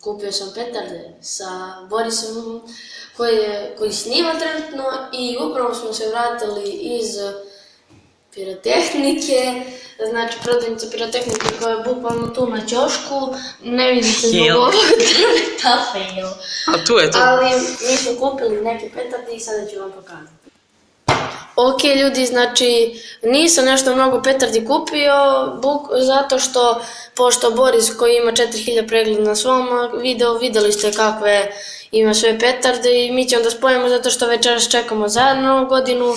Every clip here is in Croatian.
Kupio sam petarde sa Borisom koji snima trenutno i upravo smo se vratili iz pirotehnike, znači prodavnica pirotehnike koja je bukvalno tu na ćošku, ne vidite zbog ovog drveta, fail. A tu je to. Ali mi smo kupili neke petarde i sada ću vam pokazati. Ok ljudi, znači nisam nešto mnogo petardi kupio, zato što, pošto Boris koji ima 4000 pregleda na svom videu, videli ste kakve ima sve petarde i mi ćemo da spojimo zato što večeras čekamo za Novu godinu.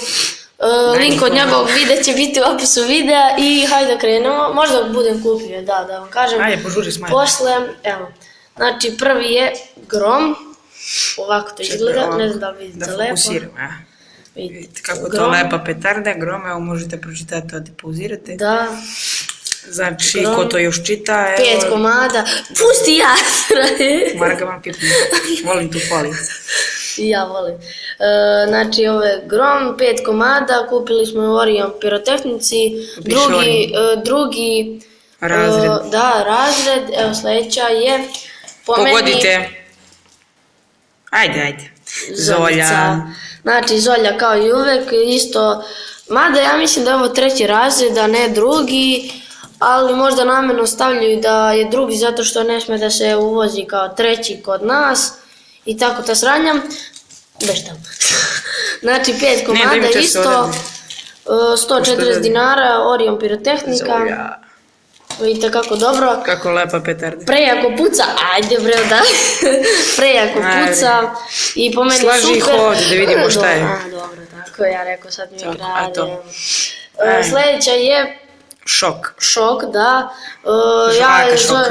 Link od njegovog videa će biti u opisu videa i hajde da krenemo, možda budem kupio, da vam kažem. Ajde, požuri smajde. Posle, evo, znači prvi je Grom, ovako to izgleda, ne znam da li vidite lepo. Da fokusiram, vidite kako je to lepa petarda, Grom, evo možete pročitati ovdje, pauzirate. Da. Znači, ko to još čita, evo... 5 komada, pusti ja! Mora ga vam pipnuti, volim tu foli. Ja volim. Znači, ovo je Grom, 5 komada, kupili smo u Orion pirotehnici, drugi razred. Da, razred, evo sljedeća je... Pogodite. Ajde. Zolja. Znači, Zolja kao i uvek, isto, mada ja mislim da je ovo 3. razred, a ne drugi, ali možda namjerno stavljaju da je drugi zato što ne sme da se uvozi kao 3. kod nas i tako ta sranja. Beš tamo. Znači 5 komada isto, 140 dinara, Orion pirotehnika. Zolja. Vidite kako dobro. Kako lepa petarda. Prejako puca, ajde bre da. Prejako puca i po meni super. Slaži ih ovdje da vidimo šta je. Dobro, tako ja rekao sad mi je krade. Sljedeća je... Šok, da.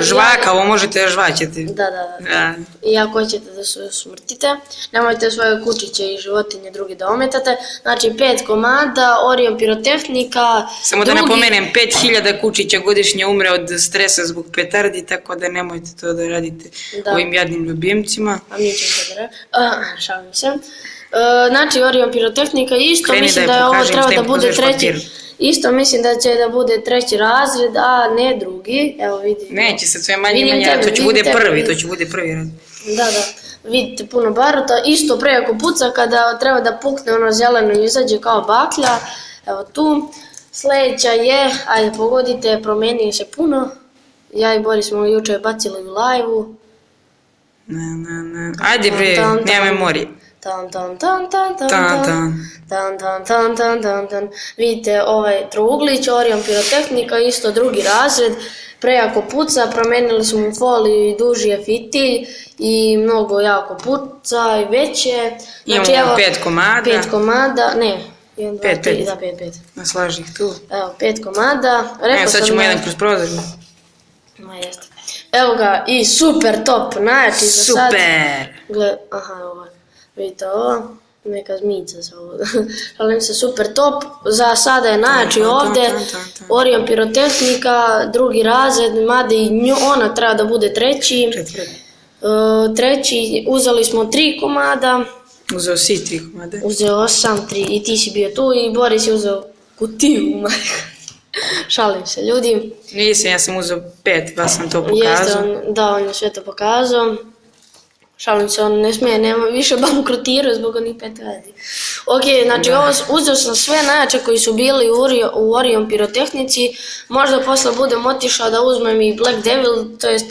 Žvaka, ovo možete žvaćeti. Da. I ako hoćete da se smrtite, nemojte svoje kučiće i životinje drugi da ometate. Znači 5 komada, Orion pirotehnika. Samo da napomenem, 5000 kučića godišnje umre od stresa zbog petardi, tako da nemojte to da radite ovim jadnim ljubimcima. A mi ćemo to da radimo. Šalim se. Znači Orion pirotehnika isto, mislim da je ovo treba da bude 3. Isto mislim da će da bude 3. razred, a ne drugi. Evo vidite. Neće sad sve manje, to će bude prvi razred. Da, vidite puno baruta. Isto prejako puca kada treba da pukne ono zeleno i izađe kao baklja. Evo tu. Sljedeća je, ajde pogodite, promenio se puno. Ja i Boris smo juče bacili u live-u. Ne. Ajde bre, nema memorije. Vidite ovaj trouglić, Orion pirotehnika, isto 2. razred, prejako puca, promenili smo mu foliju i duži je fitilj i mnogo jako puca i veće. Imamo 5 komada. 5 komada, ne, 1, 2, 3, da 5. Naslaži ih tu. Evo 5 komada. Evo sad ćemo jedan kroz prozor. Jeste. Evo ga i super top, najjači za sad. Super! Aha, ovo. Vidite ovo, neka zmica se ovo, šalim se, super top, za sada je najjači ovdje, Orion pirotehnika, 2. razred, mada i ona treba da bude 3. 3, uzeli smo 3 komada. Uzeo si 3 komada? Uzeo sam 3 i ti si bio tu i Boris je uzeo kutiju, šalim se ljudi. Nisam, ja sam uzeo 5, pa sam to pokazao. On je sve to pokazao. Šalim se, on ne smije, nema više bankrotirao zbog onih 5 radi. Ok, znači uzeo sam sve najjače koji su bili u Orion pirotehnici. Možda posle budem otišao da uzmem i Black Devil, to jest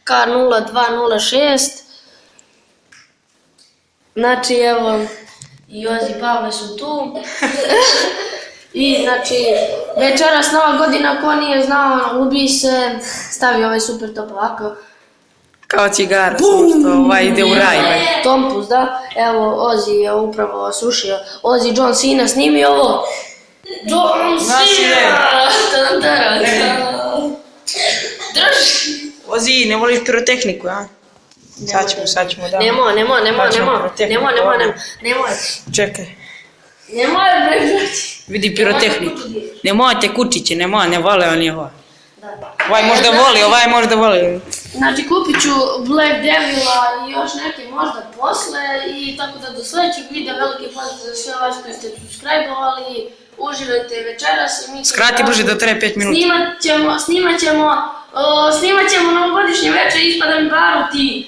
K0206. Znači evo, i Jozi i Pavle su tu. I znači, večeras Nova godina, ko nije znao, ubi se, stavi ovaj super top ovako. Kao cigara, samo što ovaj ide u raj. Tompus, da. Evo, Ozzy je upravo slušio. Ozzy John Cena snimi ovo. John Cena! Drži! Ozzy, ne voliš pirotehniku, a? Sad ćemo da... Nemoj. Čekaj. Nemoj, brežati. Vidi pirotehniku. Nemojte kučiće, ne vole oni ovo. Ovaj možda voli. Znači kupit ću Black Devila i još neke možda posle i tako da do sljedećeg videa veliki pozdrav za sve vas koji ste subscribe-ovali, uživajte večeras i mi... Skrati brže da traje 5 minuta. Snimat ćemo novogodišnje veče ispada mi baru ti